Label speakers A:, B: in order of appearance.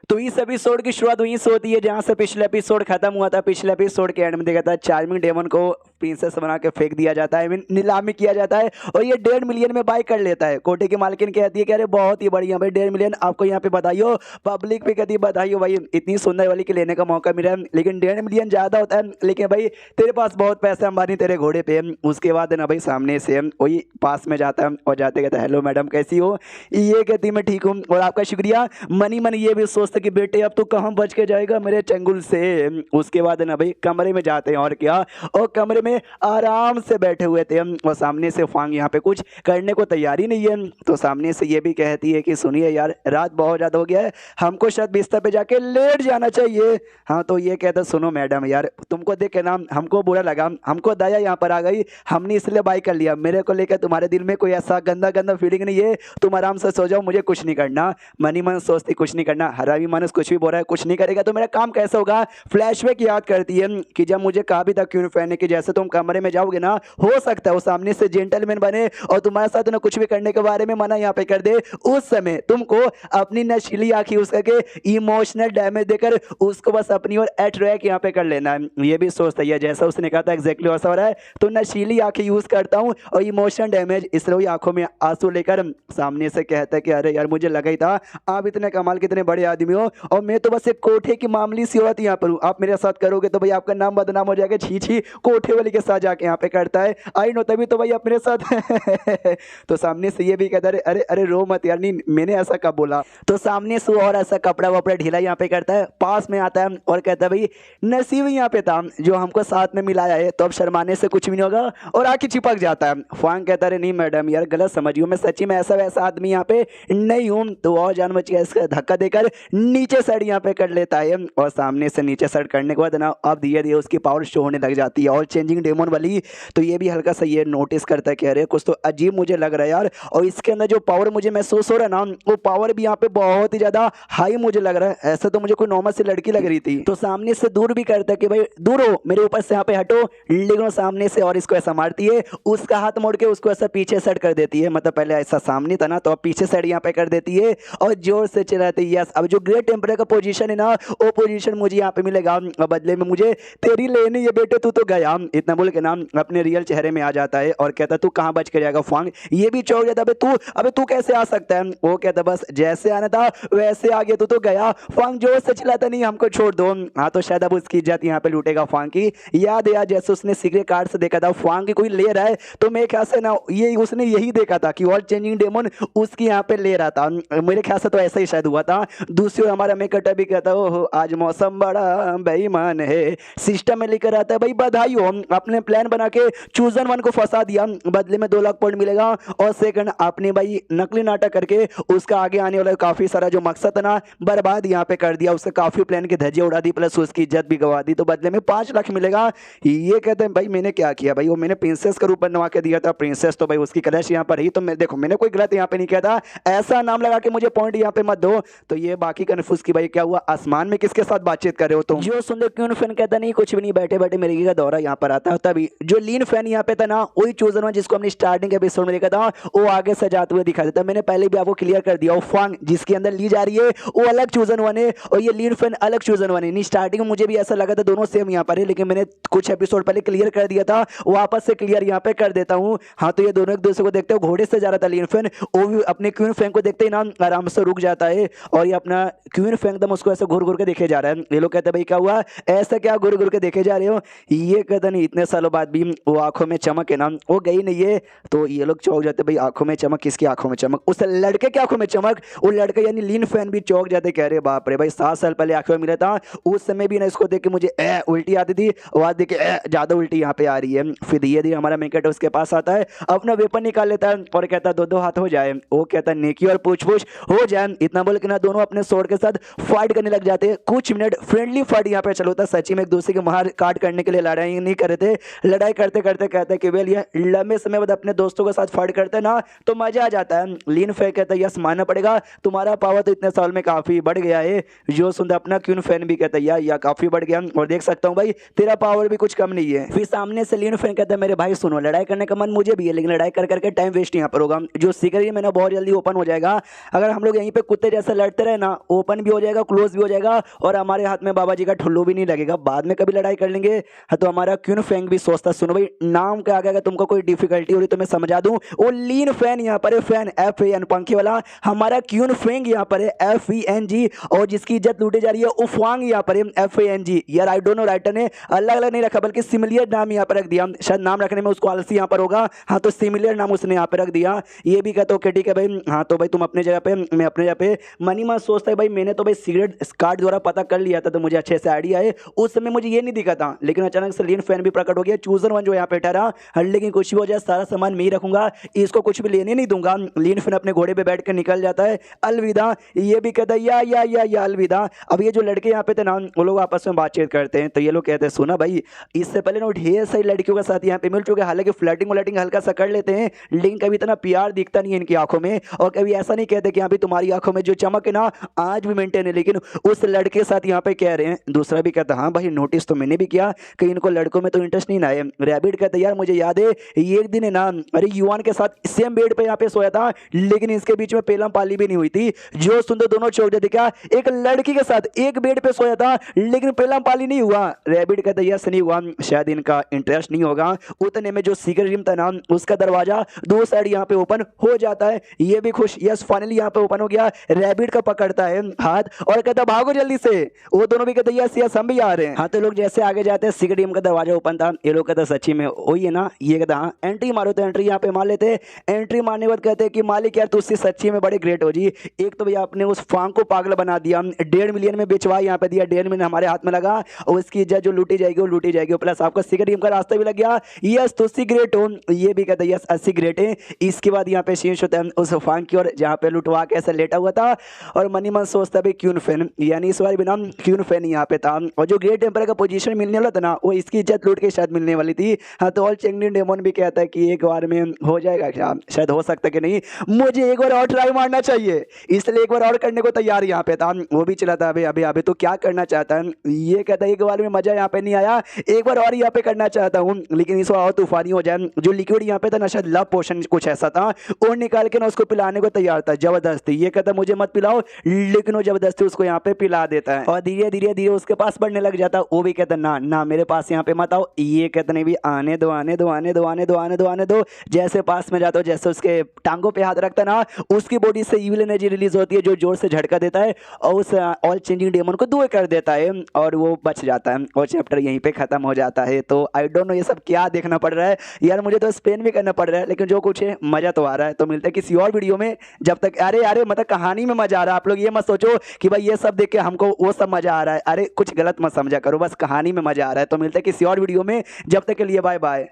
A: तो इस एपिसोड की शुरुआत वहीं से होती है जहां से पिछले एपिसोड खत्म हुआ था। पिछले एपिसोड के एंड में देखा था चार्मिंग डेमन को प्रिंसेस बना के फेंक दिया जाता है, नीलामी किया जाता है और ये 1.5 मिलियन में बाय कर लेता है। कोटे की मालकिन कहती है कि अरे बहुत ही बढ़िया भाई, 1.5 मिलियन आपको यहाँ पे बधाई हो। पब्लिक भी कहती है बधाई हो भाई, इतनी सुंदर वाली के लेने का मौका मिला है, लेकिन 1.5 मिलियन ज्यादा होता है। लेकिन भाई तेरे पास बहुत पैसा अंबानी तेरे घोड़े पे। उसके बाद ना भाई सामने से वही पास में जाता है और जाते कहता है हेलो मैडम कैसी हो। ये कहती मैं ठीक हूँ और आपका शुक्रिया। मनी मन ये भी सोचते कि बेटे अब तो कहाँ बच के जाएगा मेरे चंगुल से। उसके बाद ना भाई कमरे में जाते हैं और क्या, और कमरे में आराम से बैठे हुए थे और सामने से फांग यहाँ पे कुछ करने को तैयारी नहीं है। तो सामने से ये भी कहती है कि सुनिए यार रात बहुत ज़्यादा हो गया है, हमको शायद बिस्तर पे जाके लेट जाना चाहिए। हाँ तो ये कहता सुनो मैडम यार तुमको देख के ना हमको बुरा लगा, हमको दया यहाँ पर आ गई, हमने इसलिए बाई कर लिया। मेरे को लेकर तुम्हारे दिल में कोई ऐसा गंदा गंदा फीलिंग नहीं है, तुम आराम से सो जाओ, मुझे कुछ नहीं करना। मनी मन सोचती कुछ नहीं करना, हरावी मानस कुछ भी बोल रहा है कुछ नहीं करेगा तो मेरा काम कैसे होगा। फ्लैशबैक याद करती है कि जब मुझे कहा भी था क्यों फैन कि जैसे तुम कमरे में जाओगे ना हो सकता है वो सामने से जेंटलमैन बने और तुम्हारे साथ ना कुछ भी करने के बारे में मना यहाँ पे कर दे। उस समय तुमको अपनी नशीली आंखें यूज करके इमोशनल डैमेज देकर उसको बस अपनी ओर अट्रैक्ट यहाँ पे कर लेना है। ये भी सोचता है जैसा उसने कहा था एग्जैक्टली वैसा हो रहा है। तो नशीली आंखें यूज करता हूँ और इमोशनल डैमेज, इसलिए आंखों में आंसू लेकर सामने से कहता है कि अरे यार मुझे लगा ही था आप इतने कमाल कितने बड़े आदमी हो और मैं तो बस एक कोठे की मामूली सी औरत यहाँ पर हूँ। आप मेरे साथ करोगे तो भाई आपका नाम बदनाम हो जाएगा। छी छी कोठे वाली के साथ जाके यहाँ पे करता है आई नो, तभी तो भाई आप मेरे साथ तो सामने से ये भी कहता है अरे अरे रो मत यार, नहीं मैंने ऐसा कब बोला। तो सामने से और ऐसा कपड़ा वपड़ा ढीला यहाँ पे करता है, पास में आता है और कहता है भाई नसीब यहाँ पे था जो हमको साथ में मिलाया है, तो अब शर्माने से कुछ भी नहीं होगा और आके चिपक जाता है। फांग कहता है नहीं मैडम यार गलत समझियो, मैं सच्ची में ऐसा वैसा आदमी यहाँ पे नहीं हूँ। तो और जान बच गया, इसका धक्का देकर नीचे साइड यहाँ पे कर लेता है और सामने से नीचे साइड करने के बाद ना अब धीरे धीरे उसकी पावर शो होने लग जाती है और चेंजिंग डेमन वाली। तो ये भी हल्का सा ये नोटिस करता है कि अरे कुछ तो अजीब मुझे लग रहा है यार, और इसके अंदर जो पावर मुझे महसूस हो रहा है ना वो पावर भी यहाँ पे बहुत ही ज्यादा हाई मुझे लग रहा है, ऐसा तो मुझे कोई नॉर्मल सी लड़की लग रही थी। तो सामने से दूर भी करता है कि भाई दूर हो मेरे ऊपर से यहाँ पे हटो, लेकिन सामने से और इसको ऐसा मारती है, उसका हाथ मोड़ के उसको ऐसा पीछे साइड कर देती है। मतलब पहले ऐसा सामने था ना तो अब पीछे साइड यहाँ पे कर देती है और जोर से चिल्लाती है यस अब जो ग्रेट टेम्पर का पोजीशन है ना वो पोजीशन मुझे यहाँ पे मिलेगा और बदले में मुझे तेरी लेनी है बेटे, तू तो गया। इतना बोल के नाम अपने रियल चेहरे में आ जाता है और कहता तू कहाँ बच के जाएगा। फांग ये भी चौंक जाता है अबे तू कैसे आ सकता है। वो कहता बस जैसे आना था वैसे आ गया, तू तो गया। फांग जोर से चिल्लाता नहीं हमको छोड़ दो। हाँ तो शायद अब उसकी इज्जत यहाँ पे लूटेगा फांग की। याद है यार जैसे उसने सीक्रेट कार्ड से देखा था फांग की कोई ले रहा है, तो मेरे ख्याल से ना ये उसने यही देखा था कि वर्ल्ड चेंजिंग डेमन उसकी यहाँ पे ले रहा था। मेरे ख्याल से तो ऐसा ही शायद हुआ था। दूसरी ओर हमारा मेकटा भी कहता ओहो आज मौसम बड़ा बेईमान है, सिस्टम में लेकर आता है भाई बधाई हो, अपने प्लान बना के चूजन वन को फंसा दिया, बदले में 2 लाख पॉइंट मिलेगा और सेकंड आपने भाई नकली नाटक करके उसका आगे आने वाला काफी सारा जो मकसद था ना बर्बाद यहाँ पे कर दिया, उसका काफी प्लान की धज्जियां उड़ा दी प्लस उसकी इज्जत भी गवा दी, तो बदले में 5 लाख मिलेगा। ये कहते हैं भाई मैंने क्या किया भाई, वो मैंने प्रिंसेस का रूप बनवा के दिया था, प्रिंसेस तो भाई उसकी कलश यहाँ पर ही, तो मैं देखो मैंने कोई गलत यहाँ पे नहीं किया था, ऐसा नाम लगा के मुझे पॉइंट यहाँ पे मत दो। तो ये बाकी कन्फ्यूज की भाई क्या हुआ आसमान में किसके साथ बातचीत कर रहे हो तुम। जो सुंदर क्यून फैन कहता नहीं कुछ भी नहीं, बैठे बैठे मेरे का दौरा यहाँ पर आता है। तभी जो लीन फैन यहाँ पे था ना वही चूजन वन जिसको हमने स्टार्टिंग एपिसोड में देखा था वो आगे से जाते हुए दिखा देता। मैंने पहले भी आपको क्लियर कर दिया, वो फांग जिसके अंदर ली जा रही है वो अलग चूजन वन है और ये लीन फैन अलग चूजन वन है। नहीं स्टार्टिंग में मुझे भी ऐसा लगा था दोनों सेम यहाँ पर है, लेकिन मैंने कुछ एपिसोड पहले क्लियर कर दिया था, वापस से क्लियर यहाँ पे कर देता हूँ। हाँ तो ये दोनों एक दूसरे को देखते हो घोड़े से जा रहा था लीन फैन, वो भी अपने क्वीन फैंग को देखते ही ना आराम से रुक जाता है और ये अपना क्वीन फैंग दम उसको ऐसे घूर घूर के देखे जा रहा है। ये लोग कहते हैं भाई क्या हुआ ऐसा क्या घूर घूर के देखे जा रहे हो। ये कहता नहीं इतने सालों बाद भी वो आंखों में चमक है ना वो गई नहीं है। तो ये लोग चौंक जाते भाई आंखों में चमक, किसकी आंखों में चमक, उस लड़के की आंखों में चमक। वो लड़के यानी लीन फैन भी चौंक जाते, कह रहे बाप रे भाई 7 साल पहले आंखों में मिला था, उस समय भी ना इसको देख के मुझे उल्टी आती थी और आज देख के ज्यादा उल्टी यहाँ पे आ रही है। फिर धीरे धीरे हमारा मेकट उसके पास आता है, अपना वेपन निकाल लेता है और कहता है 2-2 हाथ हो जाए। वो कहता है नेकी और पूछ पूछ हो जाए। इतना बोल के ना दोनों अपने स्वॉर्ड के साथ फाइट करने लग जाते हैं। कुछ मिनट फ्रेंडली फाइट यहाँ पे चलो होता है, सच्ची में एक दूसरे के मार काट करने के लिए लड़ाई नहीं करे थे। लड़ाई करते करते कहते हैं कि वेल ये लंबे समय बाद अपने दोस्तों के साथ फाइट करते हैं ना तो मजा आ जाता है। लिन फे कहता है यस मानना पड़ेगा, तुम्हारा पावर तो इतने साल में काफी बढ़ गया है। जो सुनता अपना क्यून फैन भी कहता है या काफी बढ़ गया, और देख सकता हूँ भाई तेरा पावर भी कुछ कम नहीं है। फिर सामने से लिन फैन कहता है मेरे भाई सुनो, लड़ाई करने का मन मुझे भी है लेकिन लड़ाई कर करके टाइम वेस्ट यहाँ पर होगा। जो सीक्रेट है मैंने बहुत जल्दी ओपन हो जाएगा। अगर हम लोग यहीं पे कुत्ते जैसे लड़ते रहे ना, ओपन भी हो जाएगा, क्लोज भी हो जाएगा, और हमारे हाथ में बाबा जी का ठुल्लू भी नहीं लगेगा। बाद में कभी लड़ाई कर लेंगे। हाँ, तो हमारा क्यून फैंग भी सोचता सुनो भाई नाम के आगे अगर तुमको कोई डिफिकल्टी हो रही तो मैं समझा दूं, वो लीन फैन यहाँ पर है, फैन FAN पंखे वाला। हमारा क्यून फैंग यहाँ पर है FENG, और जिसकी इज्जत लूटी जा रही है उफवांग यहाँ पर है FANG। यार आई डोंट नो राइटर ने अलग अलग नहीं रखा बल्कि सिमिलर नाम यहाँ पर रख दिया। शायद नाम रखने में उसको आलसी यहाँ पर होगा। हाँ, तो सिमिलर नाम उसने यहाँ पर रख दिया। ये भी कहते हो कि ठीक है भाई। हाँ, तो भाई तुम अपने जगह पे, मैं अपने जगह पे। मनी मन सोचता है भाई मैंने तो भाई सीक्रेट कार्ड द्वारा पता कर लिया था तो मुझे अच्छे से आइडिया है। उस समय मुझे ये नहीं दिखा था, लेकिन अचानक से लीन फैन भी प्रकट हो गया। चूजर वन जो यहाँ पे ठहरा, लेकिन कुछ भी हो जाए सारा सामान मैं ही रखूंगा, इसको कुछ भी लेने नहीं दूंगा। लीन फैन अपने घोड़े पे बैठ कर निकल जाता है। अलविदा। ये भी कहता है या अलविदा। अब ये जो लड़के यहाँ पे थे ना वो लोग आपस में बातचीत करते हैं, तो ये लोग कहते हैं सुना भाई इससे पहले ना ढेर सारी लड़कियों के साथ यहाँ पे मिल चुके, हालांकि फ्लर्टिंग हल्का सा कर लेते हैं लेकिन कभी इतना प्यार दिखता नहीं है इनकी आंखों में, और कभी ऐसा नहीं कहते कि यहाँ पे तुम्हारी आंखों में जो चमक है ना आज भी मेंटेन है। लेकिन उस लड़के के साथ यहाँ पे कह रहे हैं। दूसरा भी कहता हाँ भाई नोटिस तो मैंने भी किया कि इनको लड़कों में तो इंटरेस्ट नहीं ना है। रैबिट कहता यार मुझे याद है ये एक दिन है ना, अरे युवान के साथ सेम बेड पे यहाँ पे सोया था लेकिन इसके बीच में पेलम पाली भी नहीं हुई थी। जो सुंदर दोनों चौक जाते क्या, एक लड़की के साथ एक बेड पे सोया था लेकिन पेलम पाली नहीं हुआ। रैबिट कहता यस नहीं हुआ, शायद इनका इंटरेस्ट नहीं होगा। उतने में जो सीक्रेट रूम था ना उसका दरवाजा दो साइड यहाँ पे ओपन हो जाता है। ये भी खुश, यस फाइनली यहाँ पे ओपन हो गया। रैबिट का पकड़ता है हाथ और कहता भागो जल्दी से। वो दोनों भी कहते यस हम भी आ रहे हैं। हाँ, तो लोग जैसे आगे जाते हैं सीक्रेट रूम का दरवाजा ओपन था। ये लोग कहते सच्ची में वही है ना, ये कहता हाँ एंट्री मारो, तो एंट्री यहाँ पे मार लेते। एंट्री मारने के बाद कहते हैं कि मालिक यार तुझसे सच्ची में बड़े ग्रेट हो जी। एक तो भैया आपने उस फांग को पागल बना दिया, 1.5 मिलियन में बेचवा यहाँ पे दिया, 1.5 मिलियन हमारे हाथ में लगा और उसकी इज्जत जो लूटी जाएगी वो लूटी जाएगी, प्लस आपका सीक्रेट रूम का रास्ता भी लग गया। यस तुझसे ग्रेट हो। ये भी कहते यस 80 ग्रेट है। इसके बाद यहाँ पे शीर्ष होता है उस फांग की ओर जहाँ पे लुटवा के ऐसा लेटा हुआ था, और मनी मन सोचता भाई क्यून फैन, यानी इस बार भी नाम क्यून फैन यहाँ पे था, और जो ग्रेट एम्पर का पोजीशन मिलने वाला था ना वो इसकी इज्जत लूट के शायद मिलने वाली थी। हाँ, तो ऑल चेंगनी डेमन भी कहता है कि एक बार में हो जाएगा क्या, शायद हो सकता है कि नहीं, मुझे एक बार और ट्राई मारना चाहिए, इसलिए एक बार और करने को तैयार यहाँ पे था। वो भी चला था अभी तो क्या करना चाहता है, ये कहता है एक बार में मजा यहाँ पे नहीं आया, एक बार और यहाँ पे करना चाहता हूँ, लेकिन इस बार और तूफानी हो जाए। जो लिक्विड यहाँ पे था ना शायद लव पोशन कुछ ऐसा था, और निकाल के ना उसको पिलाने को तैयार था जबरदस्ती। ये कहता मुझे मत पिलाओ, लेकिन वो जबरदस्ती उसको यहाँ पे पिला देता है और धीरे धीरे उसके पास बढ़ने लग जाता है। वो भी कहता ना ना मेरे पास यहाँ पे मत आओ। ये कहते नहीं भी आने दो। जैसे पास में जाता हो, जैसे उसके टांगों पे हाथ रखता ना उसकी बॉडी से ईविल एनर्जी रिलीज होती है जो जोर से झटका देता है और उस ऑल चेंजिंग डेमन को दूर कर देता है और वो बच जाता है और चैप्टर यहीं पे खत्म हो जाता है। तो आई डोंट नो ये सब क्या देखना पड़ रहा है यार, मुझे तो एक्सप्लेन भी करना पड़ रहा है, लेकिन जो कुछ है मजा तो आ रहा है। तो मिलते हैं किसी और वीडियो में, जब तक अरे मतलब कहानी में मजा आ रहा है। आप लोग ये मत सोचो कि भाई ये सब देख के हमको वो सब मजा आ रहा है, अरे कुछ गलत मत समझा करो, बस कहानी में मजा आ रहा है। तो मिलते हैं किसी और वीडियो में, जब तक के लिए बाय बाय।